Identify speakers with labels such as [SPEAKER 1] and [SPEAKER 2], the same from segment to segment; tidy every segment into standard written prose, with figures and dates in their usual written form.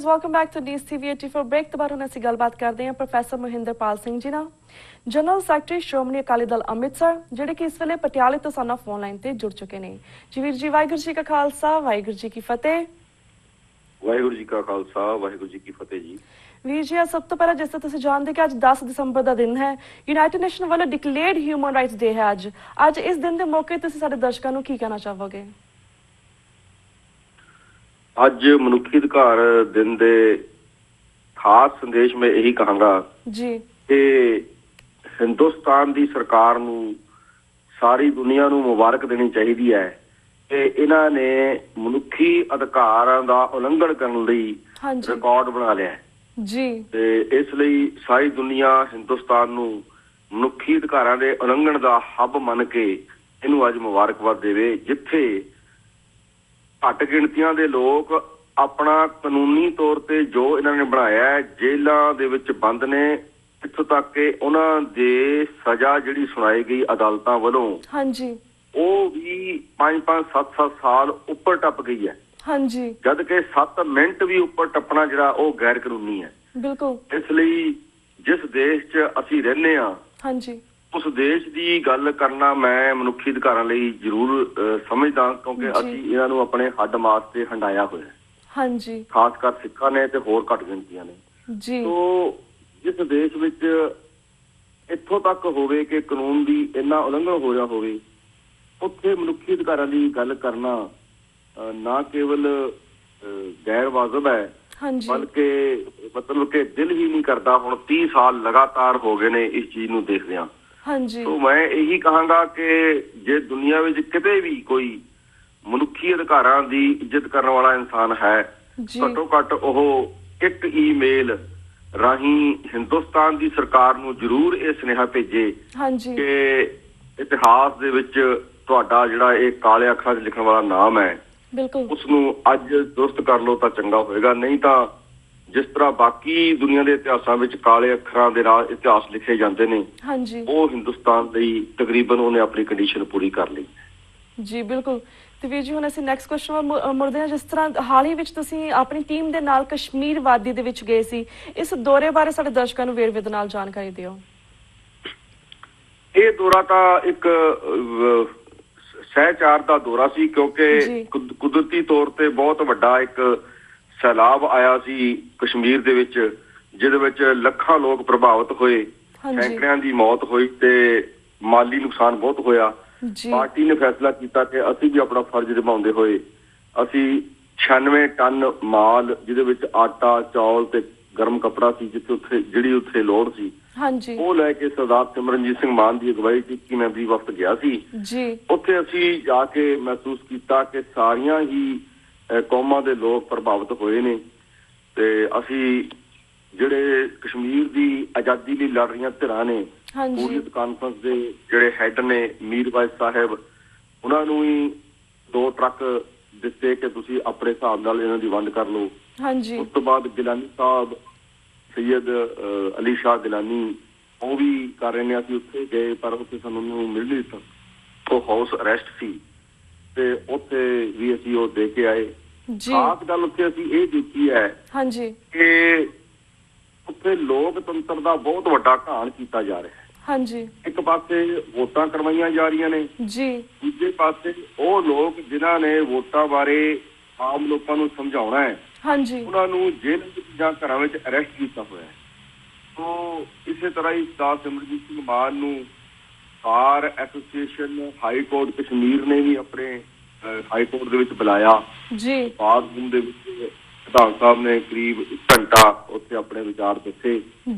[SPEAKER 1] Viewers welcome back to news TV 84 break तो बाद ਹੁਣ ਅਸੀਂ ਗੱਲਬਾਤ ਕਰਦੇ ਹਾਂ ਪ੍ਰੋਫੈਸਰ ਮਹਿੰਦਰਪਾਲ ਸਿੰਘ ਜੀ ਨਾਲ ਜਨਰਲ ਸੈਕਟਰੀ ਸ਼੍ਰੋਮਣੀ ਅਕਾਲੀ ਦਲ ਅੰਮ੍ਰਿਤਸਰ ਜਿਹੜੇ ਕਿ ਇਸ ਵੇਲੇ ਪਟਿਆਲੇ ਤੋਂ ਸਾਨੂੰ ਫੋਨ ਲਾਈਨ ਤੇ ਜੁੜ ਚੁੱਕੇ ਨੇ ਜੀ ਵੀਰ ਜੀ ਵਾਹਿਗੁਰੂ ਜੀ ਕਾ ਖਾਲਸਾ ਵਾਹਿਗੁਰੂ ਜੀ ਕੀ ਫਤਿਹ
[SPEAKER 2] ਵਾਹਿਗੁਰੂ ਜੀ ਕਾ ਖਾਲਸਾ ਵਾਹਿਗੁਰੂ ਜੀ ਕੀ ਫਤਿਹ ਜੀ
[SPEAKER 1] ਵੀਰ ਜੀ ਸਭ ਤੋਂ ਪਹਿਲਾਂ ਜਿਸ ਤਰ੍ਹਾਂ ਤੁਸੀਂ ਜਾਣਦੇ ਕਿ ਅੱਜ 10 ਦਸੰਬਰ ਦਾ ਦਿਨ ਹੈ ਯੂਨਾਈਟਿਡ ਨੇਸ਼ਨ ਵੱਲੋਂ ਡਿਕਲੇਅਰਡ ਹਿਊਮਨ ਰਾਈਟਸ ਡੇ ਹੈ ਅੱਜ ਇਸ ਦਿਨ ਦੇ ਮੌਕੇ ਤੁਸੀਂ ਸਾਡੇ ਦਰਸ਼ਕਾਂ ਨੂੰ ਕੀ ਕਹਿਣਾ ਚਾਹੋਗੇ
[SPEAKER 2] ਅੱਜ ਮਨੁੱਖੀ ਅਧਿਕਾਰ ਦਿਨ ਦੇ ਖਾਸ ਸੰਦੇਸ਼ ਮੈਂ ਇਹੀ ਕਹਾਂਗਾ
[SPEAKER 1] ਜੀ
[SPEAKER 2] ਕਿ ਹਿੰਦੁਸਤਾਨ ਦੀ ਸਰਕਾਰ ਨੂੰ ਸਾਰੀ ਦੁਨੀਆ ਨੂੰ ਮੁਬਾਰਕ ਦੇਣੀ ਚਾਹੀਦੀ ਹੈ ਕਿ ਇਹਨਾਂ ਨੇ ਮਨੁੱਖੀ ਅਧਿਕਾਰਾਂ ਦਾ ਉਲੰਘਣ ਕਰਨ ਲਈ ਰਿਕਾਰਡ ਬਣਾ ਲਿਆ
[SPEAKER 1] ਜੀ
[SPEAKER 2] ਤੇ ਇਸ ਲਈ ਸਾਰੀ ਦੁਨੀਆ ਹਿੰਦੁਸਤਾਨ ਨੂੰ ਮਨੁੱਖੀ ਅਧਿਕਾਰਾਂ ਦੇ ਉਲੰਘਣ ਦਾ ਹੱਬ ਮੰਨ ਕੇ ਇਹਨੂੰ ਅੱਜ ਮੁਬਾਰਕਬਾਦ ਦੇਵੇ ਜਿੱਥੇ ਘੱਟ ਗਿਣਤੀਆਂ ਦੇ ਲੋਕ ਆਪਣਾ ਕਾਨੂੰਨੀ ਤੌਰ ਤੇ ਜੋ ਇਹਨਾਂ ਨੇ ਬਣਾਇਆ ਹੈ ਜੇਲ੍ਹਾਂ ਦੇ ਵਿੱਚ ਬੰਦ ਨੇ ਇੱਥੋਂ ਤੱਕ ਕਿ ਉਹਨਾਂ ਦੇ ਸਜ਼ਾ ਜਿਹੜੀ ਸੁਣਾਈ ਗਈ ਅਦਾਲਤਾਂ ਵੱਲੋਂ
[SPEAKER 1] ਹਾਂਜੀ
[SPEAKER 2] ਉਹ ਵੀ 5-5 7-7 ਸਾਲ ਉੱਪਰ ਟੱਪ ਗਈ ਹੈ
[SPEAKER 1] ਹਾਂਜੀ
[SPEAKER 2] ਜਦ ਕਿ 7 ਮਿੰਟ ਵੀ ਉੱਪਰ ਟੱਪਣਾ ਜਿਹੜਾ ਉਹ ਗੈਰ ਕਾਨੂੰਨੀ ਹੈ
[SPEAKER 1] ਬਿਲਕੁਲ
[SPEAKER 2] ਇਸ ਲਈ ਜਿਸ ਦੇਸ਼ 'ਚ ਅਸੀਂ ਰਹਿੰਦੇ ਹਾਂ
[SPEAKER 1] ਹਾਂਜੀ
[SPEAKER 2] ਉਸ ਦੇਸ਼ ਦੀ ਗੱਲ ਕਰਨਾ ਮੈਂ ਮਨੁੱਖੀ ਅਧਿਕਾਰਾਂ ਲਈ ਜ਼ਰੂਰ ਸਮਝਦਾ ਕਿਉਂਕਿ ਅਸੀਂ ਇਹਨਾਂ ਨੂੰ ਆਪਣੇ ਹੱਡ ਮਾਸ ਤੇ ਹੰਡਾਇਆ ਹੋਇਆ
[SPEAKER 1] ਹਾਂਜੀ ਖਾਸ
[SPEAKER 2] ਕਰ ਸਿੱਖਾਂ ਨੇ ਤੇ ਹੋਰ ਘੱਟ ਗਿਣਤੀਆਂ ਨੇ
[SPEAKER 1] ਜੀ
[SPEAKER 2] ਤੋ ਜਿਸ ਦੇਸ਼ ਵਿੱਚ ਇੱਥੋਂ ਤੱਕ ਹੋਵੇ ਕਿ ਕਾਨੂੰਨ ਦੀ ਇੰਨਾ ਉਲੰਘਣ ਹੋ ਰਿਹਾ ਹੋਵੇ ਉੱਥੇ ਮਨੁੱਖੀ ਅਧਿਕਾਰਾਂ ਦੀ ਗੱਲ ਕਰਨਾ ਨਾ ਕੇਵਲ ਗੈਰ ਵਾਜਬ ਹੈ ਬਲਕਿ ਮਤਲਬ ਕਿ ਦਿਲ ਹੀ ਨਹੀਂ ਕਰਦਾ ਹੁਣ 30 ਸਾਲ ਲਗਾਤਾਰ ਹੋ ਗਏ ਨੇ ਇਸ ਚੀਜ਼ ਨੂੰ ਦੇਖਦਿਆਂ ਤੋ ਮੈਂ ਇਹੀ ਕਹਾਂਗਾ ਕਿ ਜੇ ਦੁਨੀਆ ਵਿੱਚ ਕਿਤੇ ਵੀ ਕੋਈ ਮਨੁੱਖੀ ਅਧਿਕਾਰਾਂ ਦੀ ਇੱਜ਼ਤ ਕਰਨ ਵਾਲਾ ਇਨਸਾਨ ਹੈ ਘੱਟੋ ਘੱਟ ਉਹ ਇੱਕ ਈਮੇਲ ਰਾਹੀਂ ਹਿੰਦੁਸਤਾਨ ਦੀ ਸਰਕਾਰ ਨੂੰ ਜ਼ਰੂਰ ਇਹ ਸੁਨੇਹਾ ਭੇਜੇ ਕਿ ਇਤਿਹਾਸ ਦੇ ਵਿੱਚ ਤੁਹਾਡਾ ਜਿਹੜਾ ਇਹ ਕਾਲੇ ਅੱਖਰਾਂ 'ਚ ਲਿਖਣ ਵਾਲਾ ਨਾਮ ਹੈ ਉਸ ਨੂੰ ਅੱਜ ਦੁਰਸਤ ਕਰ ਲਓ ਤਾਂ ਚੰਗਾ ਹੋਏਗਾ ਨਹੀਂ ਤਾਂ ਜਿਸ ਤਰ੍ਹਾਂ ਬਾਕੀ ਦੁਨੀਆ ਦੇ ਇਤਿਹਾਸਾਂ ਵਿੱਚ ਕਾਲੇ ਅੱਖਰਾਂ ਦੇ ਨਾਲ ਇਤਿਹਾਸ ਲਿਖੇ ਜਾਂਦੇ ਨੇ ਉਹ ਹਿੰਦੁਸਤਾਨ ਲਈ ਤਕਰੀਬਨ ਉਹਨੇ ਆਪਣੀ ਕੰਡੀਸ਼ਨ ਪੂਰੀ ਕਰ ਲਈ
[SPEAKER 1] ਜੀ ਬਿਲਕੁਲ ਤੇ ਵੀਰ ਜੀ ਹੁਣ ਅਸੀਂ ਨੈਕਸਟ ਕੁਐਸਚਨ ਮੁੜਦੇ ਹਾਂ ਜਿਸ ਤਰ੍ਹਾਂ ਹਾਲ ਹੀ ਵਿੱਚ ਤੁਸੀਂ ਆਪਣੀ ਟੀਮ ਦੇ ਨਾਲ ਕਸ਼ਮੀਰ ਵਾਦੀ ਦੇ ਵਿੱਚ ਗਏ ਸੀ ਇਸ ਦੌਰੇ ਬਾਰੇ ਸਾਡੇ ਦਰਸ਼ਕਾਂ ਨੂੰ ਵੇਰਵੇ ਦੇ ਨਾਲ ਜਾਣਕਾਰੀ ਦਿਓ
[SPEAKER 2] ਇਹ ਦੌਰਾ ਤਾਂ ਇੱਕ ਸਹਿਚਾਰ ਦਾ ਦੌਰਾ ਸੀ ਕਿਉਂਕਿ ਕੁਦਰਤੀ ਤੌਰ ਤੇ ਬਹੁਤ ਵੱਡਾ ਇੱਕ ਸੈਲਾਬ ਆਇਆ ਸੀ ਕਸ਼ਮੀਰ ਦੇ ਵਿੱਚ ਜਿਹਦੇ ਵਿੱਚ ਲੱਖਾਂ ਲੋਕ ਪ੍ਰਭਾਵਿਤ ਹੋਏ ਸੈਂਕੜਿਆਂ ਦੀ ਮੌਤ ਹੋਈ ਤੇ ਮਾਲੀ ਨੁਕਸਾਨ ਬਹੁਤ ਹੋਇਆ ਪਾਰਟੀ ਨੇ ਫੈਸਲਾ ਕੀਤਾ ਕਿ ਅਸੀਂ ਵੀ ਆਪਣਾ ਫਰਜ਼ ਨਿਭਾਉਂਦੇ ਹੋਏ ਅਸੀਂ 96 ਟਨ ਮਾਲ ਜਿਹਦੇ ਵਿੱਚ ਆਟਾ ਚੌਲ ਤੇ ਗਰਮ ਕੱਪੜਾ ਸੀ ਜਿਹੜੀ ਉੱਥੇ ਲੋੜ ਸੀ ਉਹ ਲੈ ਕੇ ਸਰਦਾਰ ਸਿਮਰਨਜੀਤ ਸਿੰਘ ਮਾਨ ਦੀ ਅਗਵਾਈ 'ਚ 21 ਮੈਂਬਰੀ ਵਫਦ ਗਿਆ ਸੀ ਉੱਥੇ ਅਸੀਂ ਜਾ ਕੇ ਮਹਿਸੂਸ ਕੀਤਾ ਕਿ ਸਾਰੀਆਂ ਹੀ ਕੌਮਾਂ ਦੇ ਲੋਕ ਪ੍ਰਭਾਵਿਤ ਹੋਏ ਨੇ ਤੇ ਅਸੀਂ ਜਿਹੜੇ ਕਸ਼ਮੀਰ ਦੀ ਆਜ਼ਾਦੀ ਲਈ ਲੜ ਰਹੀਆਂ ਧਿਰਾਂ ਨੇ ਹੁਰੀਅਤ ਕਾਨਫਰੰਸ ਦੇ ਜਿਹੜੇ ਹੈਡ ਨੇ ਮੀਰ ਵਾਇਸ ਸਾਹਿਬ ਉਹਨਾਂ ਨੂੰ ਹੀ 2 ਟਰੱਕ ਦਿੱਤੇ ਕਿ ਤੁਸੀਂ ਆਪਣੇ ਹਿਸਾਬ ਨਾਲ ਇਹਨਾਂ ਦੀ ਵੰਡ ਕਰ ਲਓ ਉਸ ਤੋਂ ਬਾਅਦ ਗਿਲਾਨੀ ਸਾਹਿਬ ਸੈਯਦ ਅਲੀ ਸ਼ਾਹ ਗਿਲਾਨੀ ਉਹ ਵੀ ਕਰ ਰਹੇ ਨੇ ਅਸੀਂ ਉੱਥੇ ਗਏ ਪਰ ਉੱਥੇ ਸਾਨੂੰ ਮਿਲ ਨਹੀਂ ਦਿੱਤਾ ਉਹ ਹਾਊਸ ਅਰੈਸਟ ਸੀ ਤੇ ਉੱਥੇ ਵੀ ਅਸੀਂ ਉਹ ਦੇ ਕੇ ਆਏ ਖਾਸ ਗੱਲ ਉੱਥੇ ਅਸੀਂ ਇਹ ਦੇਖੀ ਹੈ ਕਿ ਉੱਥੇ ਲੋਕਤੰਤਰ ਦਾ ਬਹੁਤ ਵੱਡਾ ਘਾਣ ਕੀਤਾ ਜਾ ਰਿਹਾ ਹੈ ਇੱਕ ਪਾਸੇ ਵੋਟਾਂ ਕਰਵਾਈਆਂ ਜਾ ਰਹੀਆਂ ਨੇ ਦੂਜੇ ਪਾਸੇ ਉਹ ਲੋਕ ਜਿਨ੍ਹਾਂ ਨੇ ਵੋਟਾਂ ਬਾਰੇ ਆਮ ਲੋਕਾਂ ਨੂੰ ਸਮਝਾਉਣਾ ਹੈ ਉਹਨਾਂ ਨੂੰ ਜੇਲ੍ਹ ਜਾਂ ਘਰਾਂ ਵਿੱਚ ਅਰੈਸਟ ਕੀਤਾ ਹੋਇਆ ਹੈ ਸੋ ਇਸੇ ਤਰ੍ਹਾਂ ਹੀ ਸਰਦਾਰ ਸਿਮਰਨਜੀਤ ਸਿੰਘ ਮਾਨ ਨੂੰ bar association high court Kashmir ਨੇ ਵੀ ਆਪਣੇ ਹਾਈ ਕੋਰਟ ਦੇ ਵਿੱਚ ਬੁਲਾਇਆ ਬਾਰ ਰੂਮ ਦੇ ਵਿੱਚ ਪ੍ਰਧਾਨ ਸਾਹਿਬ ਨੇ ਕਰੀਬ 1 ਘੰਟਾ ਉੱਥੇ ਆਪਣੇ ਵਿਚਾਰ ਦਿੱਤੇ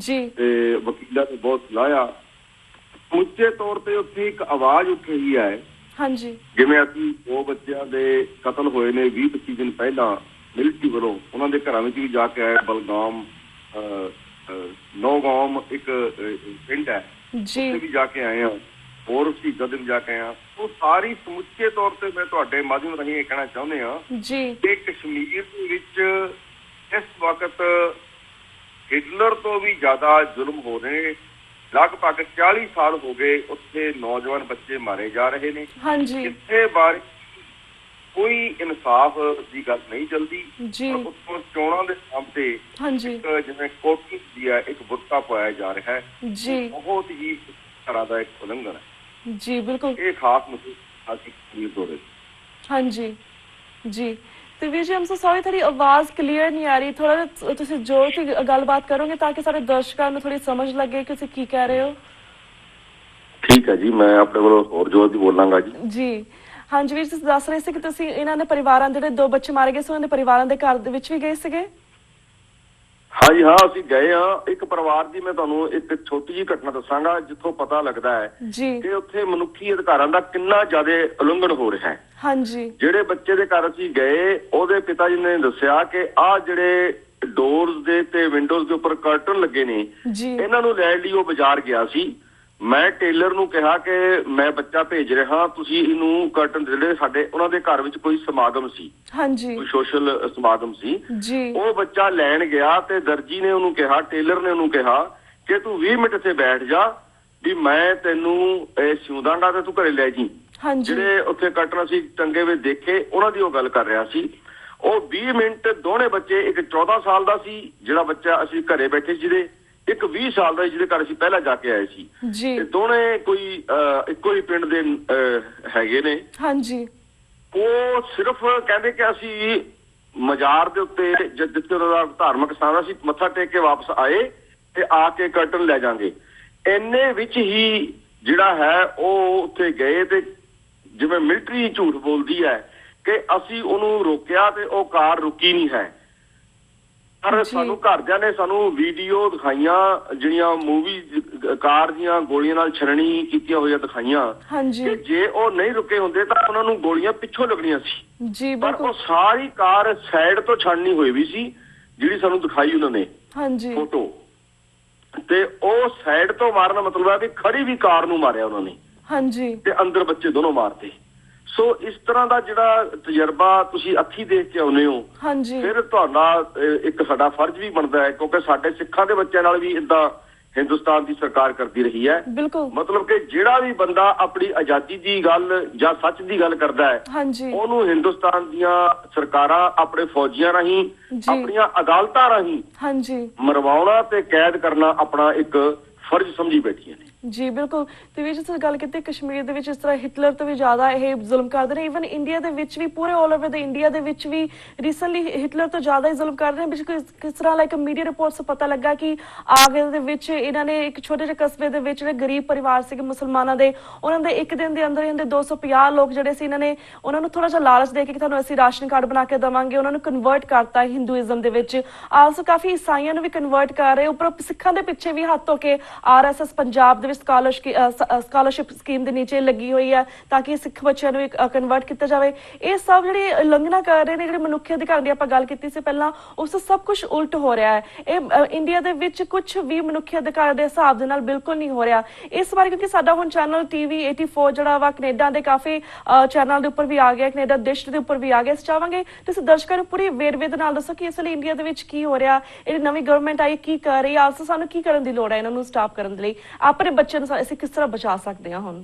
[SPEAKER 2] ਤੇ ਵਕੀਲਾਂ ਨੇ ਬਹੁਤ ਸਲਾਹਿਆ ਸਮੁੱਚੇ ਤੌਰ ਤੇ ਉੱਥੇ ਇੱਕ ਆਵਾਜ਼ ਉੱਠ ਰਹੀ ਹੈ ਜਿਵੇਂ ਅਸੀਂ 2 ਬੱਚਿਆਂ ਦੇ ਕਤਲ ਹੋਏ ਨੇ 20-25 ਦਿਨ ਪਹਿਲਾਂ ਮਿਲਟਰੀ ਵੱਲੋਂ ਉਹਨਾਂ ਦੇ ਘਰਾਂ ਵਿੱਚ ਵੀ ਜਾ ਕੇ ਆਏ ਬਲਗਾਮ ਨੌਗਾਮ ਇੱਕ ਪਿੰਡ ਹੈ ਉੱਥੇ ਵੀ ਜਾ ਕੇ ਆਏ ਹਾਂ ਹੋਰ ਸ਼ਹੀਦਾਂ ਦੇ ਵੀ ਜਾ ਕੇ ਆਏ ਹਾਂ ਉਹ ਸਾਰੀ ਸਮੁੱਚੇ ਤੌਰ ਤੇ ਮੈਂ ਤੁਹਾਡੇ ਮਾਧਿਅਮ ਰਾਹੀਂ ਇਹ ਕਹਿਣਾ ਚਾਹੁੰਦੇ ਹਾਂ ਕਿ ਕਸ਼ਮੀਰ ਦੇ ਵਿੱਚ ਇਸ ਵਕਤ ਹਿਟਲਰ ਤੋਂ ਵੀ ਜ਼ਿਆਦਾ ਜ਼ੁਲਮ ਹੋ ਰਹੇ ਲਗਭਗ 40 ਸਾਲ ਹੋ ਗਏ ਉੱਥੇ ਨੌਜਵਾਨ ਬੱਚੇ ਮਾਰੇ ਜਾ ਰਹੇ ਨੇ ਕਿਸੇ ਬਾਰੇ ਕੋਈ ਇਨਸਾਫ ਦੀ ਗੱਲ ਨਹੀਂ ਚੱਲਦੀ।
[SPEAKER 1] ਜੀ
[SPEAKER 2] ਉੱਤੋਂ ਚੋਣਾਂ ਦੇ ਨਾਮ ਤੇ ਜਿਵੇਂ ਕੋਟੀ ਦੀ ਹੈ ਇੱਕ ਬੁੱਤਾ ਪਾਇਆ ਜਾ ਰਿਹਾ ਹੈ ਜੀ, ਬਹੁਤ ਹੀ ਤਰ੍ਹਾਂ ਦਾ ਇੱਕ ਉਲੰਘਣ ਹੈ
[SPEAKER 1] ਜੀ। ਬਿਲਕੁਲ
[SPEAKER 2] ਇਹ ਖਾਸ ਮਸਲਾ ਅਸੀਂ ਕਸ਼ਮੀਰ ਦੌਰੇ।
[SPEAKER 1] ਹਾਂਜੀ ਜੀ। ਤੇ ਵੀਰ ਜੀ I'm so sorry ਤੁਹਾਡੀ ਆਵਾਜ਼ ਕਲੀਅਰ ਨਹੀਂ ਆ ਰਹੀ, ਥੋੜਾ ਤੁਸੀਂ ਜ਼ੋਰ ਕੇ ਗੱਲਬਾਤ ਕਰੋਗੇ ਤਾਂ ਕਿ ਸਾਡੇ ਦਰਸ਼ਕਾਂ ਨੂੰ ਥੋੜੀ ਸਮਝ ਲੱਗੇ ਕਿ ਤੁਸੀਂ ਕੀ ਕਹਿ ਰਹੇ ਹੋ।
[SPEAKER 2] ਠੀਕ ਹੈ ਜੀ, ਮੈਂ ਆਪਣੇ ਵੱਲੋਂ ਹੋਰ ਜ਼ੋਰ ਦੀ ਬੋਲਾਂਗਾ ਜੀ।
[SPEAKER 1] ਜੀ ਹਾਂਜੀ ਵੀਰ, ਤੁਸੀਂ ਦੱਸ ਰਹੇ ਸੀ ਕਿ ਤੁਸੀਂ ਇਹਨਾਂ ਦੇ ਪਰਿਵਾਰਾਂ ਦੇ ਜਿਹੜੇ 2 ਬੱਚੇ ਮਾਰੇ ਗਏ ਸੀ ਉਹਨਾਂ ਦੇ ਪਰਿਵਾਰਾਂ ਦੇ ਘਰ ਦੇ ਵਿੱਚ ਵੀ ਗਏ ਸੀਗੇ।
[SPEAKER 2] ਹਾਂਜੀ ਹਾਂ, ਅਸੀਂ ਗਏ ਹਾਂ। ਇੱਕ ਪਰਿਵਾਰ ਦੀ ਮੈਂ ਤੁਹਾਨੂੰ ਇੱਕ ਛੋਟੀ ਜਿਹੀ ਘਟਨਾ ਦੱਸਾਂਗਾ ਜਿੱਥੋਂ ਪਤਾ ਲੱਗਦਾ ਹੈ ਕਿ ਉੱਥੇ ਮਨੁੱਖੀ ਅਧਿਕਾਰਾਂ ਦਾ ਕਿੰਨਾ ਜ਼ਿਆਦਾ ਉਲੰਘਣ ਹੋ ਰਿਹਾ ਹੈ। ਹਾਂਜੀ, ਜਿਹੜੇ ਬੱਚੇ ਦੇ ਘਰ ਅਸੀਂ ਗਏ ਉਹਦੇ ਪਿਤਾ ਜੀ ਨੇ ਦੱਸਿਆ ਕਿ ਆਹ ਜਿਹੜੇ ਡੋਰਸ ਦੇ ਤੇ ਵਿੰਡੋਜ਼ ਦੇ ਉੱਪਰ ਕਰਟਨ ਲੱਗੇ ਨੇ ਇਹਨਾਂ ਨੂੰ ਲੈਣ ਲਈ ਉਹ ਬਾਜ਼ਾਰ ਗਿਆ ਸੀ। ਮੈਂ ਟੇਲਰ ਨੂੰ ਕਿਹਾ ਕਿ ਮੈਂ ਬੱਚਾ ਭੇਜ ਰਿਹਾ, ਤੁਸੀਂ ਇਹਨੂੰ ਕਰਟਨ ਜਿਹੜੇ ਸਾਡੇ ਉਹਨਾਂ ਦੇ ਘਰ ਵਿੱਚ ਕੋਈ ਸਮਾਗਮ ਸੀ, ਕੋਈ ਸੋਸ਼ਲ ਸਮਾਗਮ ਸੀ, ਉਹ ਬੱਚਾ ਲੈਣ ਗਿਆ ਤੇ ਦਰਜੀ ਨੇ ਉਹਨੂੰ ਕਿਹਾ, ਟੇਲਰ ਨੇ ਉਹਨੂੰ ਕਿਹਾ ਕਿ ਤੂੰ 20 ਮਿੰਟ ਇੱਥੇ ਬੈਠ ਜਾ ਵੀ ਮੈਂ ਤੈਨੂੰ ਇਹ ਸਿਉਂ ਦਾਂਗਾ ਤੇ ਤੂੰ ਘਰੇ ਲੈ ਜੀ। ਜਿਹੜੇ ਉੱਥੇ ਕਰਟਨ ਅਸੀਂ ਟੰਗੇ ਹੋਏ ਦੇਖੇ ਉਹਨਾਂ ਦੀ ਉਹ ਗੱਲ ਕਰ ਰਿਹਾ ਸੀ। ਉਹ 20 ਮਿੰਟ ਦੋਨੇ ਬੱਚੇ, ਇੱਕ 14 ਸਾਲ ਦਾ ਸੀ ਜਿਹੜਾ ਬੱਚਾ ਅਸੀਂ ਘਰੇ ਬੈਠੇ ਜਿਹਦੇ, ਇੱਕ 20 ਸਾਲ ਦਾ ਜਿਹਦੇ ਘਰ ਅਸੀਂ ਪਹਿਲਾਂ ਜਾ ਕੇ ਆਏ ਸੀ, ਤੇ ਦੋਨੇ ਕੋਈ ਇੱਕੋ ਹੀ ਪਿੰਡ ਦੇ ਹੈਗੇ ਨੇ। ਉਹ ਸਿਰਫ ਕਹਿੰਦੇ ਕਿ ਅਸੀਂ ਮਜ਼ਾਰ ਦੇ ਉੱਤੇ ਜਿੱਥੇ ਉਹਨਾਂ ਦਾ ਧਾਰਮਿਕ ਸਥਾਨ ਸੀ ਮੱਥਾ ਟੇਕ ਕੇ ਵਾਪਸ ਆਏ ਤੇ ਆ ਕੇ ਕਰਟਨ ਲੈ ਜਾਾਂਗੇ। ਇੰਨੇ ਵਿੱਚ ਹੀ ਜਿਹੜਾ ਹੈ ਉਹ ਉੱਥੇ ਗਏ ਤੇ ਜਿਵੇਂ ਮਿਲਟਰੀ ਝੂਠ ਬੋਲਦੀ ਹੈ ਕਿ ਅਸੀਂ ਉਹਨੂੰ ਰੋਕਿਆ ਤੇ ਉਹ ਕਾਰ ਰੁਕੀ ਨਹੀਂ ਹੈ। ਪਰ ਸਾਨੂੰ ਘਰਦਿਆਂ ਨੇ ਸਾਨੂੰ ਵੀਡੀਓ ਦਿਖਾਈਆਂ ਜਿਹੜੀਆਂ ਮੂਵੀ ਕਾਰ ਦੀਆਂ ਗੋਲੀਆਂ ਨਾਲ ਛਲਣੀ ਕੀਤੀਆਂ ਹੋਈਆਂ ਦਿਖਾਈਆਂ ਕਿ ਜੇ ਉਹ ਨਹੀਂ ਰੁਕੇ ਹੁੰਦੇ ਤਾਂ ਉਹਨਾਂ ਨੂੰ ਗੋਲੀਆਂ ਪਿੱਛੋਂ ਲੱਗਣੀਆਂ ਸੀ। ਪਰ ਉਹ ਸਾਰੀ ਕਾਰ ਸਾਈਡ ਤੋਂ ਛੱਡਣੀ ਹੋਈ ਵੀ ਸੀ ਜਿਹੜੀ ਸਾਨੂੰ ਦਿਖਾਈ ਉਹਨਾਂ ਨੇ ਫੋਟੋ, ਤੇ ਉਹ ਸਾਈਡ ਤੋਂ ਮਾਰਨਾ ਮਤਲਬ ਹੈ ਵੀ ਖੜੀ ਵੀ ਕਾਰ ਨੂੰ ਮਾਰਿਆ ਉਹਨਾਂ ਨੇ ਤੇ ਅੰਦਰ ਬੱਚੇ ਦੋਨੋਂ ਮਾਰਤੇ। ਸੋ ਇਸ ਤਰ੍ਹਾਂ ਦਾ ਜਿਹੜਾ ਤਜਰਬਾ ਤੁਸੀਂ ਅੱਖੀ ਦੇਖ ਕੇ ਆਉਂਦੇ ਹੋ, ਫਿਰ ਤੁਹਾਡਾ ਇੱਕ ਸਾਡਾ ਫਰਜ਼ ਵੀ ਬਣਦਾ ਹੈ ਕਿਉਂਕਿ ਸਾਡੇ ਸਿੱਖਾਂ ਦੇ ਬੱਚਿਆਂ ਨਾਲ ਵੀ ਏਦਾਂ ਹਿੰਦੁਸਤਾਨ ਦੀ ਸਰਕਾਰ ਕਰਦੀ ਰਹੀ ਹੈ। ਮਤਲਬ ਕਿ ਜਿਹੜਾ ਵੀ ਬੰਦਾ ਆਪਣੀ ਆਜ਼ਾਦੀ ਦੀ ਗੱਲ ਜਾਂ ਸੱਚ ਦੀ ਗੱਲ ਕਰਦਾ ਹੈ ਉਹਨੂੰ ਹਿੰਦੁਸਤਾਨ ਦੀਆਂ ਸਰਕਾਰਾਂ ਆਪਣੇ ਫੌਜੀਆਂ ਰਾਹੀਂ, ਆਪਣੀਆਂ ਅਦਾਲਤਾਂ ਰਾਹੀਂ ਮਰਵਾਉਣਾ ਤੇ ਕੈਦ ਕਰਨਾ ਆਪਣਾ ਇੱਕ ਫਰਜ਼ ਸਮਝੀ ਬੈਠੀਆਂ ਨੇ। ਜੀ ਬਿਲਕੁਲ। ਤੇ ਵੀਰ ਜੀ ਤੁਸੀਂ ਗੱਲ ਕੀਤੀ ਕਸ਼ਮੀਰ ਦੇ ਵਿੱਚ ਇਸ ਤਰ੍ਹਾਂ ਹਿਟਲਰ ਤੋਂ ਵੀ ਜ਼ਿਆਦਾ ਇਹ ਜ਼ੁਲਮ ਕਰਦੇ ਨੇ, ਈਵਨ ਇੰਡੀਆ ਦੇ ਵਿੱਚ ਵੀ, ਪੂਰੇ ਆਲ ਓਵਰ ਦਾ ਇੰਡੀਆ ਦੇ ਵਿੱਚ ਵੀ ਰੀਸੈਂਟਲੀ ਹਿਟਲਰ ਤੋਂ ਜ਼ਿਆਦਾ ਹੀ ਜ਼ੁਲਮ ਕਰ ਰਹੇ ਨੇ। ਕਿਸ ਤਰ੍ਹਾਂ ਲਾਈਕ ਮੀਡੀਆ ਰਿਪੋਰਟਸ ਪਤਾ ਲੱਗਾ ਕਿ ਆਗਰੇ ਦੇ ਵਿੱਚ ਇਹਨਾਂ ਨੇ ਇੱਕ ਛੋਟੇ ਜਿਹੇ ਕਸਬੇ ਦੇ ਵਿੱਚ ਜਿਹੜੇ ਗਰੀਬ ਪਰਿਵਾਰ ਸੀਗੇ ਮੁਸਲਮਾਨਾਂ ਦੇ, ਉਹਨਾਂ ਦੇ ਇੱਕ ਦਿਨ ਦੇ ਅੰਦਰ ਇਹਨਾਂ ਦੇ 250 ਲੋਕ ਜਿਹੜੇ ਸੀ, ਇਹਨਾਂ ਨੇ ਉਹਨਾਂ ਨੂੰ ਥੋੜਾ ਜਿਹਾ ਲਾਲਚ ਦੇ ਕੇ ਕਿ ਤੁਹਾਨੂੰ ਅਸੀਂ ਰਾਸ਼ਨ ਕਾਰਡ ਬਣਾ ਕੇ ਦੇਵਾਂਗੇ, ਉਹਨਾਂ ਨੂੰ ਕਨਵਰਟ ਕਰਤਾ ਹਿੰਦੂਇਜ਼ਮ ਦੇ ਵਿੱਚ। ਆਲਸੋ ਕਾਫੀ ਈਸਾਈਆਂ ਨੂੰ ਵੀ ਕਨਵਰਟ ਕਰ ਰਹੇ, ਉੱਪਰ ਸਿੱਖਾਂ ਦੇ ਪਿੱਛੇ ਵੀ ਹੱਥ ਧੋ ਕੇ RSS ਪੰਜਾਬ ਦੇ ਵਿੱਚ ਸਕਾਲਰਸ਼ਿਪ ਸਕੀਮ ਦੇ ਨੀਚੇ ਲੱਗੀ ਹੋਈ ਹੈ ਤਾਂ ਕਿ ਸਿੱਖ ਬੱਚਿਆਂ ਨੂੰ ਕਨਵਰਟ ਕੀਤਾ ਜਾਵੇ। ਇਹ ਸਭ ਜਿਹੜੀ ਉਲੰਘਣਾ ਕਰ ਰਹੇ ਨੇ, ਜਿਹੜੇ ਮਨੁੱਖੀ ਅਧਿਕਾਰਾਂ ਦੀ ਆਪਾਂ ਗੱਲ ਕੀਤੀ ਸੀ ਪਹਿਲਾਂ, ਉਸ ਸਭ ਕੁਝ ਉਲਟ ਹੋ ਰਿਹਾ ਹੈ। ਇਹ ਇੰਡੀਆ ਦੇ ਵਿੱਚ ਕੁਝ ਵੀ ਮਨੁੱਖੀ ਅਧਿਕਾਰ ਦੇ ਹਿਸਾਬ ਦੇ ਨਾਲ ਬਿਲਕੁਲ ਨਹੀਂ ਹੋ ਰਿਹਾ। ਇਸ ਬਾਰੇ ਕਿਉਂਕਿ ਸਾਡਾ ਹੁਣ ਚੈਨਲ TV 84 ਜਿਹੜਾ ਵਾ ਕੈਨੇਡਾ ਦੇ ਕਾਫੀ ਚੈਨਲ ਦੇ ਉੱਪਰ ਵੀ ਆ ਗਿਆ, ਕੈਨੇਡਾ ਦਿਸ਼ ਦੇ ਉੱਪਰ ਵੀ ਆ ਗਿਆ। ਅਸੀਂ ਚਾਹਾਂਗੇ ਤੁਸੀਂ ਦਰਸ਼ਕਾਂ ਨੂੰ ਪੂਰੀ ਵੇਰਵੇ ਦੇ ਨਾਲ ਦੱਸੋ ਕਿ ਇਸ ਲਈ ਇੰਡੀਆ ਦੇ ਵਿੱਚ ਕੀ ਹੋ ਰਿਹਾ, ਇਹ ਨਵੀਂ ਗਵਰਨਮੈਂਟ ਆਈ ਕੀ ਕਰ ਰਹੀ, ਆਲਸੋ ਸਾਨੂੰ ਕੀ ਕਰਨ ਦੀ ਲੋੜ ਹੈ ਇਹਨਾਂ ਨੂੰ ਸਟਾਪ ਕਰਨ ਦੇ ਲਈ, ਆਪਣੇ ਬੱਚਿਆਂ ਨੂੰ ਅਸੀਂ ਕਿਸ ਤਰ੍ਹਾਂ ਬਚਾ ਸਕਦੇ ਹਾਂ। ਹੁਣ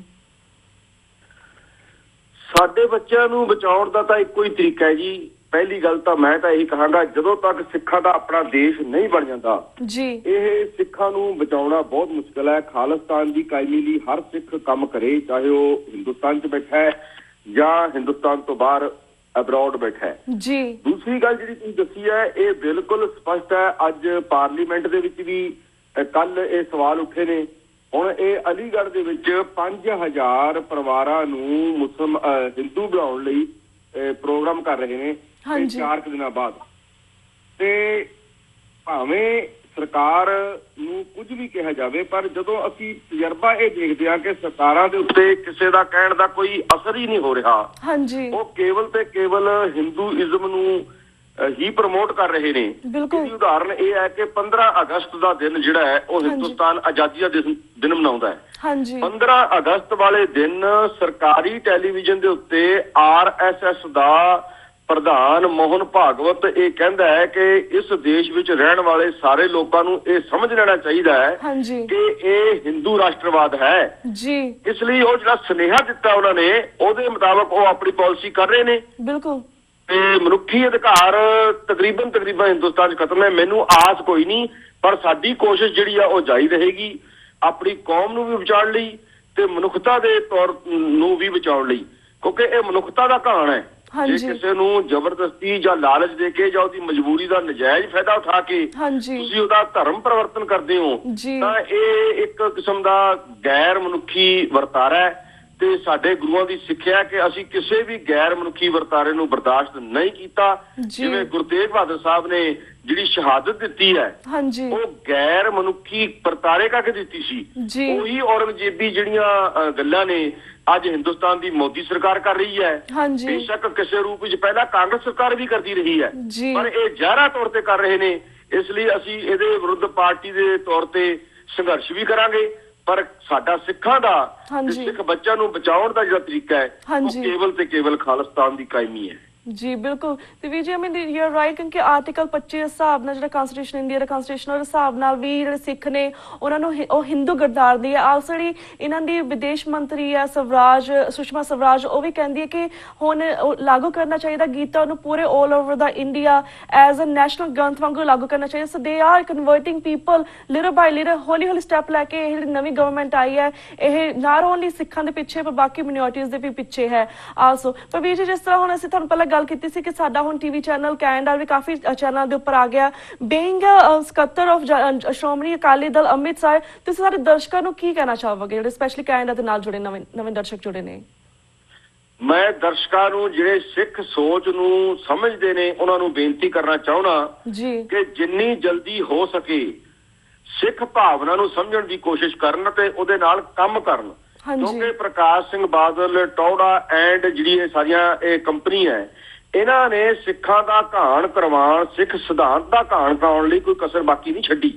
[SPEAKER 2] ਸਾਡੇ ਬੱਚਿਆਂ ਨੂੰ ਬਚਾਉਣ ਦਾ ਤਾਂ ਇੱਕੋ ਹੀ ਤਰੀਕਾ ਹੈ ਜੀ। ਪਹਿਲੀ ਗੱਲ ਤਾਂ ਮੈਂ ਤਾਂ ਇਹੀ ਕਹਾਂਗਾ, ਜਦੋਂ ਤੱਕ ਸਿੱਖਾਂ ਦਾ ਆਪਣਾ ਦੇਸ਼ ਨਹੀਂ ਬਣ ਜਾਂਦਾ ਇਹ ਸਿੱਖਾਂ ਨੂੰ ਬਚਾਉਣਾ ਬਹੁਤ ਮੁਸ਼ਕਲ ਹੈ। ਖਾਲਿਸਤਾਨ ਦੀ ਕਾਇਮੀ ਲਈ ਹਰ ਸਿੱਖ ਕੰਮ ਕਰੇ, ਚਾਹੇ ਉਹ ਹਿੰਦੁਸਤਾਨ 'ਚ ਬੈਠਾ ਹੈ ਜਾਂ ਹਿੰਦੁਸਤਾਨ ਤੋਂ ਬਾਹਰ ਅਬਰੋਡ ਬੈਠਾ ਹੈ। ਦੂਸਰੀ ਗੱਲ ਜਿਹੜੀ ਤੁਸੀਂ ਦੱਸੀ ਹੈ ਇਹ ਬਿਲਕੁਲ ਸਪਸ਼ਟ ਹੈ। ਅੱਜ ਪਾਰਲੀਮੈਂਟ ਦੇ ਵਿੱਚ ਵੀ ਕੱਲ ਇਹ ਸਵਾਲ ਉੱਠੇ ਨੇ। ਹੁਣ ਇਹ ਅਲੀਗੜ੍ਹ ਦੇ ਵਿੱਚ 5000 ਪਰਿਵਾਰਾਂ ਨੂੰ ਹਿੰਦੂ ਬਣਾਉਣ ਲਈ ਪ੍ਰੋਗਰਾਮ ਕਰ ਰਹੇ ਨੇ 4 ਦਿਨਾਂ ਬਾਅਦ। ਤੇ ਭਾਵੇਂ ਸਰਕਾਰ ਨੂੰ ਕੁਝ ਵੀ ਕਿਹਾ ਜਾਵੇ, ਪਰ ਜਦੋਂ ਅਸੀਂ ਤਜਰਬਾ ਇਹ ਦੇਖਦੇ ਹਾਂ ਕਿ ਸਰਕਾਰਾਂ ਦੇ ਉੱਤੇ ਕਿਸੇ ਦਾ ਕਹਿਣ ਦਾ ਕੋਈ ਅਸਰ ਹੀ ਨਹੀਂ ਹੋ ਰਿਹਾ, ਉਹ ਕੇਵਲ ਤੇ ਕੇਵਲ ਹਿੰਦੂਇਜ਼ਮ ਨੂੰ ਹੀ ਪ੍ਰਮੋਟ ਕਰ ਰਹੇ ਨੇ। ਇਹਦੀ ਉਦਾਹਰਨ ਇਹ ਹੈ ਕਿ 15 ਅਗਸਤ ਦਾ ਦਿਨ ਜਿਹੜਾ ਹੈ ਉਹ ਹਿੰਦੁਸਤਾਨ ਆਜ਼ਾਦੀ ਦਾ ਦਿਨ ਮਨਾਉਂਦਾ ਹੈ। 15 ਅਗਸਤ ਵਾਲੇ ਦਿਨ ਸਰਕਾਰੀ ਟੈਲੀਵਿਜ਼ਨ ਦੇ ਉੱਤੇ RSS ਦਾ ਪ੍ਰਧਾਨ ਮੋਹਨ ਭਾਗਵਤ ਇਹ ਕਹਿੰਦਾ ਹੈ ਕਿ ਇਸ ਦੇਸ਼ ਵਿੱਚ ਰਹਿਣ ਵਾਲੇ ਸਾਰੇ ਲੋਕਾਂ ਨੂੰ ਇਹ ਸਮਝ ਲੈਣਾ ਚਾਹੀਦਾ ਹੈ ਕਿ ਇਹ ਹਿੰਦੂ ਰਾਸ਼ਟਰਵਾਦ ਹੈ
[SPEAKER 1] ਜੀ।
[SPEAKER 2] ਇਸ ਲਈ ਉਹ ਜਿਹੜਾ ਸੁਨੇਹਾ ਦਿੱਤਾ ਉਹਨਾਂ ਨੇ ਉਹਦੇ ਮੁਤਾਬਕ ਉਹ ਆਪਣੀ ਪਾਲਿਸੀ ਕਰ ਰਹੇ ਨੇ।
[SPEAKER 1] ਬਿਲਕੁਲ।
[SPEAKER 2] ਤੇ ਮਨੁੱਖੀ ਅਧਿਕਾਰ ਤਕਰੀਬਨ ਹਿੰਦੁਸਤਾਨ 'ਚ ਖਤਮ ਹੈ। ਮੈਨੂੰ ਆਸ ਕੋਈ ਨਹੀਂ, ਪਰ ਸਾਡੀ ਕੋਸ਼ਿਸ਼ ਜਿਹੜੀ ਆ ਉਹ ਜਾਰੀ ਰਹੇਗੀ ਆਪਣੀ ਕੌਮ ਨੂੰ ਵੀ ਬਚਾਉਣ ਲਈ ਤੇ ਮਨੁੱਖਤਾ ਦੇ ਤੌਰ ਨੂੰ ਵੀ ਬਚਾਉਣ ਲਈ, ਕਿਉਂਕਿ ਇਹ ਮਨੁੱਖਤਾ ਦਾ ਘਾਣ ਹੈ। ਜੇ ਕਿਸੇ ਨੂੰ ਜ਼ਬਰਦਸਤੀ ਜਾਂ ਲਾਲਚ ਦੇ ਕੇ ਜਾਂ ਉਹਦੀ ਮਜਬੂਰੀ ਦਾ ਨਜਾਇਜ਼ ਫਾਇਦਾ ਉਠਾ ਕੇ ਤੁਸੀਂ ਉਹਦਾ ਧਰਮ ਪਰਿਵਰਤਨ ਕਰਦੇ ਹੋ ਤਾਂ ਇਹ ਇੱਕ ਕਿਸਮ ਦਾ ਗੈਰ ਮਨੁੱਖੀ ਵਰਤਾਰਾ ਹੈ। ਤੇ ਸਾਡੇ ਗੁਰੂਆਂ ਦੀ ਸਿੱਖਿਆ ਕਿ ਅਸੀਂ ਕਿਸੇ ਵੀ ਗੈਰ ਮਨੁੱਖੀ ਵਰਤਾਰੇ ਨੂੰ ਬਰਦਾਸ਼ਤ ਨਹੀਂ ਕੀਤਾ। ਜਿਵੇਂ ਗੁਰੂ ਤੇਗ ਬਹਾਦਰ ਸਾਹਿਬ ਨੇ ਜਿਹੜੀ ਸ਼ਹਾਦਤ ਦਿੱਤੀ ਹੈ ਉਹ ਗੈਰ ਮਨੁੱਖੀ ਵਰਤਾਰੇ ਕਰਕੇ ਦਿੱਤੀ ਸੀ। ਉਹੀ ਔਰੰਗਜ਼ੇਬੀ ਜਿਹੜੀਆਂ ਗੱਲਾਂ ਨੇ ਅੱਜ ਹਿੰਦੁਸਤਾਨ ਦੀ ਮੋਦੀ ਸਰਕਾਰ ਕਰ ਰਹੀ ਹੈ। ਬੇਸ਼ੱਕ ਕਿਸੇ ਰੂਪ ਵਿੱਚ ਪਹਿਲਾਂ ਕਾਂਗਰਸ ਸਰਕਾਰ ਵੀ ਕਰਦੀ ਰਹੀ ਹੈ, ਪਰ ਇਹ ਜ਼ਾਹਰਾ ਤੌਰ ਤੇ ਕਰ ਰਹੇ ਨੇ। ਇਸ ਲਈ ਅਸੀਂ ਇਹਦੇ ਵਿਰੁੱਧ ਪਾਰਟੀ ਦੇ ਤੌਰ ਤੇ ਸੰਘਰਸ਼ ਵੀ ਕਰਾਂਗੇ, ਪਰ ਸਾਡਾ ਸਿੱਖਾਂ ਦਾ ਸਿੱਖ ਬੱਚਿਆਂ ਨੂੰ ਬਚਾਉਣ ਦਾ ਜਿਹੜਾ ਤਰੀਕਾ ਹੈ ਉਹ ਕੇਵਲ ਤੇ ਕੇਵਲ ਖਾਲਿਸਤਾਨ ਦੀ ਕਾਇਮੀ ਹੈ।
[SPEAKER 1] ਜੀ ਬਿਲਕੁਲ। ਤੇ ਵੀ ਜੀ ਆਈ ਮੀਨ ਯੂ ਆਰ ਰਾਈਟ, ਕਿਉਂਕਿ ਆਰਟੀਕਲ 25 ਦੇ ਹਿਸਾਬ ਨਾਲ ਜਿਹੜਾ ਕਨਸਟੀਟਿਊਸ਼ਨ ਇੰਡੀਆ ਦਾ ਕਨਸਟੀਟਿਊਸ਼ਨ ਦੇ ਹਿਸਾਬ ਨਾਲ ਵੀ ਜਿਹੜੇ ਸਿੱਖ ਨੇ ਉਹਨਾਂ ਨੂੰ ਉਹ ਹਿੰਦੂ ਗਰਦਾਰਦੀ ਹੈ। ਆਲਸੋਲੀ ਇਹਨਾਂ ਦੀ ਵਿਦੇਸ਼ ਮੰਤਰੀ ਹੈ ਸੁਸ਼ਮਾ ਸਵਰਾਜ, ਉਹ ਵੀ ਕਹਿੰਦੀ ਹੈ ਕਿ ਹੁਣ ਲਾਗੂ ਕਰਨਾ ਚਾਹੀਦਾ ਗੀਤਾ ਨੂੰ ਪੂਰੇ all over the India as a national ਗ੍ਰੰਥ ਵਾਂਗੂ ਲਾਗੂ ਕਰਨਾ ਚਾਹੀਦਾ। ਸੋ they are ਕਨਵਰਟਿੰਗ people little by little, ਹੌਲੀ ਹੌਲੀ ਸਟੈਪ ਲੈ ਕੇ। ਇਹ ਜਿਹੜੀ ਨਵੀਂ ਗਵਰਨਮੈਂਟ ਆਈ ਹੈ ਇਹ ਨਾਟ ਓਨਲੀ ਸਿੱਖਾਂ ਦੇ ਪਿੱਛੇ ਪਰ ਬਾਕੀ ਮਿਨੋਰਟੀਜ਼ ਦੇ ਵੀ ਪਿੱਛੇ ਹੈ ਆਲਸੋ। ਪਰ ਵੀ ਜੀ ਜਿਸ ਤਰ੍ਹਾਂ ਹੁਣ ਅਸੀਂ ਤੁਹਾਨੂੰ ਪਹਿਲਾਂ ਗੱਲ ਕੀਤੀ ਸੀ ਕਿ ਸਾਡਾ ਹੁਣ ਟੀਵੀ ਚੈਨਲ ਕੈਨੇਡਾ ਵੀ ਕਾਫੀ ਚੈਨਲ ਦੇ ਉੱਪਰ ਆ ਗਿਆ, ਬੀਇੰਗ ਸਕੱਤਰ ਆਫ ਸ਼੍ਰੋਮਣੀ ਅਕਾਲੀ ਦਲ ਅੰਮ੍ਰਿਤਸਰ, ਤੁਸੀਂ ਸਾਰੇ ਦਰਸ਼ਕਾਂ ਨੂੰ ਕੀ ਕਹਿਣਾ ਚਾਹੋਗੇ ਜਿਹੜੇ ਸਪੈਸ਼ਲੀ ਕੈਨੇਡਾ ਦੇ ਨਾਲ ਜੁੜੇ ਨਵੇਂ ਦਰਸ਼ਕ ਜੁੜੇ ਨੇ?
[SPEAKER 2] ਮੈਂ ਦਰਸ਼ਕਾਂ ਨੂੰ ਜਿਹੜੇ ਸਿੱਖ ਸੋਚ ਨੂੰ ਸਮਝਦੇ ਨੇ ਉਹਨਾਂ ਨੂੰ ਬੇਨਤੀ ਕਰਨਾ ਚਾਹੁੰਦਾ ਕਿ ਜਿੰਨੀ ਜਲਦੀ ਹੋ ਸਕੇ ਸਿੱਖ ਭਾਵਨਾ ਨੂੰ ਸਮਝਣ ਦੀ ਕੋਸ਼ਿਸ਼ ਕਰਨ ਤੇ ਉਹਦੇ ਨਾਲ ਕੰਮ ਕਰਨ, ਕਿਉਂਕਿ ਪ੍ਰਕਾਸ਼ ਸਿੰਘ ਬਾਦਲ, ਟੌੜਾ ਐਂਡ ਜਿਹੜੀ ਇਹ ਸਾਰੀਆਂ ਇਹ ਕੰਪਨੀ ਹੈ ਇਹਨਾਂ ਨੇ ਸਿੱਖਾਂ ਦਾ ਘਾਣ ਕਰਵਾਉਣ, ਸਿੱਖ ਸਿਧਾਂਤ ਦਾ ਘਾਣ ਕਰਾਉਣ ਲਈ ਕੋਈ ਕਸਰ ਬਾਕੀ ਨਹੀਂ ਛੱਡੀ।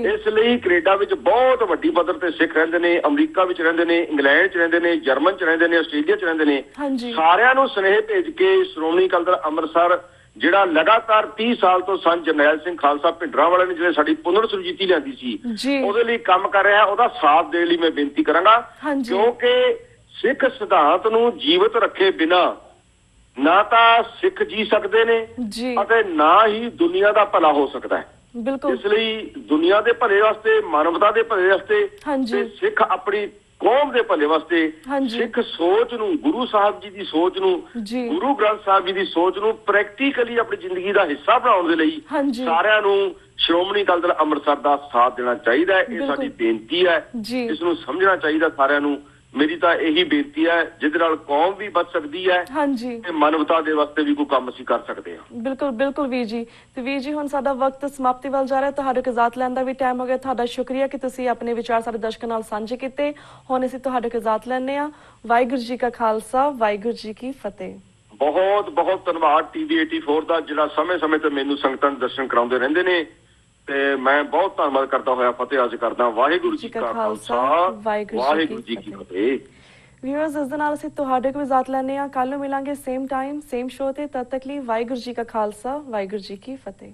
[SPEAKER 2] ਇਸ ਲਈ ਕੈਨੇਡਾ ਵਿੱਚ ਬਹੁਤ ਵੱਡੀ ਪੱਧਰ ਤੇ ਸਿੱਖ ਰਹਿੰਦੇ ਨੇ, ਅਮਰੀਕਾ ਵਿੱਚ ਰਹਿੰਦੇ ਨੇ, ਇੰਗਲੈਂਡ 'ਚ ਰਹਿੰਦੇ ਨੇ, ਜਰਮਨ 'ਚ ਰਹਿੰਦੇ ਨੇ, ਆਸਟ੍ਰੇਲੀਆ 'ਚ ਰਹਿੰਦੇ ਨੇ। ਸਾਰਿਆਂ ਨੂੰ ਸੁਨੇਹੇ ਭੇਜ ਕੇ ਸ਼੍ਰੋਮਣੀ ਅਕਾਲੀ ਦਲ ਅੰਮ੍ਰਿਤਸਰ ਜਿਹੜਾ ਲਗਾਤਾਰ 30 ਸਾਲ ਤੋਂ ਸੰਤ ਜਰਨੈਲ ਸਿੰਘ ਖਾਲਸਾ ਭਿੰਡਰਾਂ ਵਾਲੇ ਨੇ ਜਿਹੜੇ ਸਾਡੀ ਪੁਨਰ ਸੁਰਜੀਤੀ ਲਿਆਂਦੀ ਸੀ ਉਹਦੇ ਲਈ ਕੰਮ ਕਰ ਰਿਹਾ, ਉਹਦਾ ਸਾਥ ਦੇਣ ਲਈ ਮੈਂ ਬੇਨਤੀ ਕਰਾਂਗਾ। ਕਿਉਂਕਿ ਸਿੱਖ ਸਿਧਾਂਤ ਨੂੰ ਜੀਵਤ ਰੱਖੇ ਬਿਨਾਂ ਨਾ ਤਾਂ ਸਿੱਖ ਜੀ ਸਕਦੇ ਨੇ ਅਤੇ ਨਾ ਹੀ ਦੁਨੀਆ ਦਾ ਭਲਾ ਹੋ ਸਕਦਾ ਹੈ। ਇਸ ਲਈ ਦੁਨੀਆ ਦੇ ਭਲੇ ਵਾਸਤੇ, ਮਾਨਵਤਾ ਦੇ ਭਲੇ ਵਾਸਤੇ ਤੇ ਸਿੱਖ ਆਪਣੀ ਕੌਮ ਦੇ ਭਲੇ ਵਾਸਤੇ ਸਿੱਖ ਸੋਚ ਨੂੰ, ਗੁਰੂ ਸਾਹਿਬ ਜੀ ਦੀ ਸੋਚ ਨੂੰ, ਗੁਰੂ ਗ੍ਰੰਥ ਸਾਹਿਬ ਜੀ ਦੀ ਸੋਚ ਨੂੰ ਪ੍ਰੈਕਟੀਕਲੀ ਆਪਣੀ ਜ਼ਿੰਦਗੀ ਦਾ ਹਿੱਸਾ ਬਣਾਉਣ ਦੇ ਲਈ ਸਾਰਿਆਂ ਨੂੰ ਸ਼੍ਰੋਮਣੀ ਅਕਾਲੀ ਦਲ ਅੰਮ੍ਰਿਤਸਰ ਦਾ ਸਾਥ ਦੇਣਾ ਚਾਹੀਦਾ ਹੈ। ਇਹ ਸਾਡੀ ਬੇਨਤੀ ਹੈ, ਇਸ ਨੂੰ ਸਮਝਣਾ ਚਾਹੀਦਾ ਸਾਰਿਆਂ ਨੂੰ। ਮੇਰੀ ਤਾਂ ਇਹੀ ਬੇਨਤੀ ਹੈ ਜਿਹਦੇ ਨਾਲ ਕੌਮ ਵੀ ਬਚ ਸਕਦੀ ਹੈ ਤੇ ਮਾਨਵਤਾ ਦੇ ਵਾਸਤੇ ਵੀ ਕੋਈ ਕੰਮ ਅਸੀਂ ਕਰ ਸਕਦੇ ਹਾਂ।
[SPEAKER 1] ਬਿਲਕੁਲ ਬਿਲਕੁਲ ਵੀਰ ਜੀ। ਤੇ ਵੀਰ ਜੀ ਹੁਣ ਸਾਡਾ ਵਕਤ ਸਮਾਪਤੀ ਵੱਲ ਜਾ ਰਿਹਾ, ਤੁਹਾਡੇ ਕੋਲ ਇਜਾਜ਼ਤ ਲੈਣ ਦਾ ਵੀ ਟਾਈਮ ਹੋ ਗਿਆ। ਤੁਹਾਡਾ ਸ਼ੁਕਰੀਆ ਕਿ ਤੁਸੀਂ ਆਪਣੇ ਵਿਚਾਰ ਸਾਡੇ ਦਰਸ਼ਕਾਂ ਨਾਲ ਸਾਂਝੇ ਕੀਤੇ। ਹੁਣ ਅਸੀਂ ਤੁਹਾਡੇ ਕੋਲ ਇਜਾਜ਼ਤ ਲੈਂਦੇ ਹਾਂ। ਵਾਹਿਗੁਰੂ ਜੀ ਕਾ ਖਾਲਸਾ, ਵਾਹਿਗੁਰੂ ਜੀ ਕੀ ਫਤਿਹ।
[SPEAKER 2] ਬਹੁਤ ਬਹੁਤ ਧੰਨਵਾਦ ਟੀਵੀ 84 ਦਾ ਜਿਹੜਾ ਸਮੇਂ-ਸਮੇਂ ਤੇ ਮੈਨੂੰ ਸੰਗਤਾਂ ਦੇ ਦਰਸ਼ਨ ਕਰਾਉਂਦੇ ਰਹਿੰਦੇ ਨੇ ਤੇ ਮੈਂ ਬਹੁਤ ਧੰਨਵਾਦ ਕਰਦਾ ਹੋਇਆ ਫਤਿਹ ਅਰਜ਼ ਕਰਦਾ। ਵਾਹਿਗੁਰੂ ਜੀ ਕਾ ਖਾਲਸਾ, ਵਾਹਿਗੁਰੂ ਜੀ ਕੀ ਫਤਿਹ।
[SPEAKER 1] ਵਿਊਅਰਸ, ਇਸ ਦੇ ਨਾਲ ਅਸੀਂ ਤੁਹਾਡੇ ਕੋਲ ਇਜਾਜ਼ਤ ਲੈਂਦੇ ਹਾਂ। ਕੱਲ ਨੂੰ ਮਿਲਾਂਗੇ ਸੇਮ ਟਾਈਮ ਸੇਮ ਸ਼ੋਅ ਤੇ। ਤਦ ਤੱਕ ਲਈ ਵਾਹਿਗੁਰੂ ਜੀ ਕਾ ਖਾਲਸਾ, ਵਾਹਿਗੁਰੂ ਜੀ ਕੀ ਫਤਿਹ।